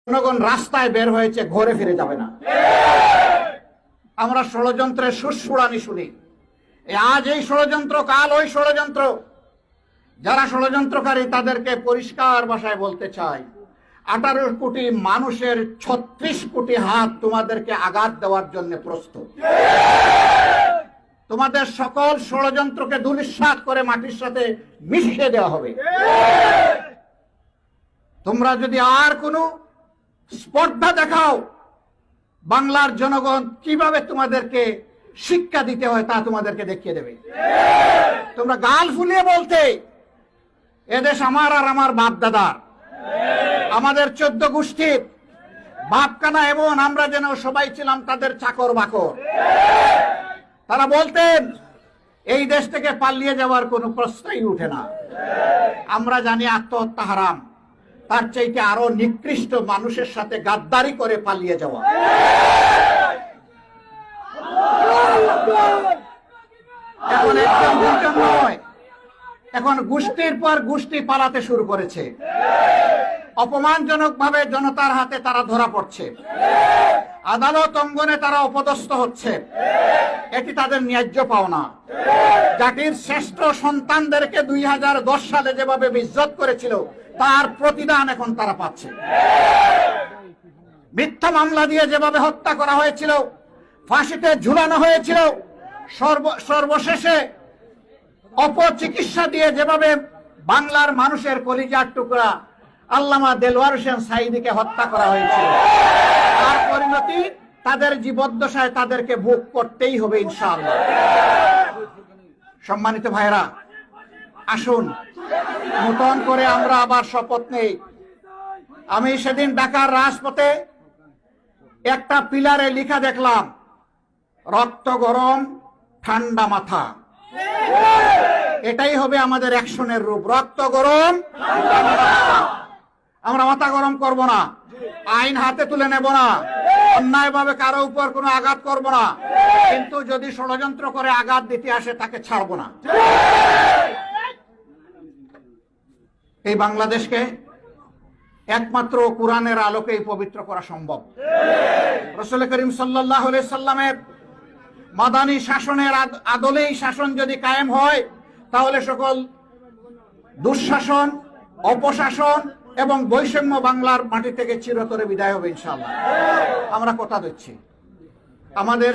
জনগণ রাস্তায় বের হয়েছে, ঘরে ফিরে যাবে না। আমরা ষড়যন্ত্রের সুরসুড়ানি শুনি, আজ এই ষড়যন্ত্র, কাল ওই ষড়যন্ত্র। যারা ষড়যন্ত্রকারী তাদেরকে পরিষ্কার ভাষায় বলতে চাই, 18 কোটি মানুষের 36 কোটি হাত তোমাদেরকে আঘাত দেওয়ার জন্য প্রস্তুত। তোমাদের সকল ষড়যন্ত্রকে ধূলিসাৎ করে মাটির সাথে মিশিয়ে দেওয়া হবে। তোমরা যদি আর কোনো স্পর্ধা দেখাও, বাংলার জনগণ কিভাবে তোমাদেরকে শিক্ষা দিতে হয় তা তোমাদেরকে দেখিয়ে দেবে। তোমরা গাল ফুলিয়ে বলতে এদেশ আমার আর আমার বাপ দাদার, আমাদের 14 গোষ্ঠীর বাপকানা, এবং আমরা যেন সবাই ছিলাম তাদের চাকর বাকর। তারা বলতেন এই দেশ থেকে পালিয়ে যাওয়ার কোনো প্রশ্নই উঠে না। আমরা জানি আত্মহত্যা হারাম, তার চাইতে আরো নিকৃষ্ট মানুষের সাথে গাদ্দারি করে পালিয়ে যাওয়া। এখন একজন দুজন নয়, এখন গোষ্ঠীর পর গোষ্ঠী পালাতে শুরু করেছে। অপমানজনক ভাবে জনতার হাতে তারা ধরা পড়ছে, আদালত অঙ্গনে তারা অপদস্থ হচ্ছে। এটি তাদের ন্যায্য পাওনা। জাতির শ্রেষ্ঠ সন্তানদেরকে 2010 সালে যেভাবে ইজ্জত করেছিল তার প্রতিদান এখন তারা পাচ্ছে। মিথ্যা মামলা দিয়ে যেভাবে হত্যা করা হয়েছিল, ফাঁসিতে ঝুলানো হয়েছিল, সর্বশেষে অপচিকিৎসা দিয়ে যেভাবে বাংলার মানুষের কলিজার টুকরা আল্লামা দেলোয়ার হোসেন সাঈদীকে হত্যা করা হয়েছিল, তার পরিণতি তাদের জীবদ্দশায় তাদেরকে ভোগ করতেই হবে ইনশাআল্লাহ। সম্মানিত ভাইরা, আসুন নতুন করে আমরা আবার শপথ নেই। আমি সেদিন ঢাকার রাজপথে একটা পিলারে লেখা দেখলাম, রক্ত গরম ঠান্ডা মাথা। এটাই হবে আমাদের অ্যাকশনের রূপ, রক্ত গরম। আমরা মাথা গরম করব না, আইন হাতে তুলে নেব না, অন্যায়ভাবে কারো উপর কোনো আঘাত করব না, কিন্তু যদি ষড়যন্ত্র করে আঘাত দিতে আসে তাকে ছাড়ব না। এই বাংলাদেশকে একমাত্র কোরআনের আলোকেই পবিত্র করা সম্ভব। রাসূল করিম সাল্লাল্লাহু আলাইহি সাল্লামের মাদানী শাসনের আদলেই শাসন যদি কায়েম হয়, তাহলে সকল দুঃশাসন, অপশাসন এবং বৈষম্য বাংলার মাটি থেকে চিরতরে বিদায় হবে ইনশাআল্লাহ। আমরা কথা দিচ্ছি। আমাদের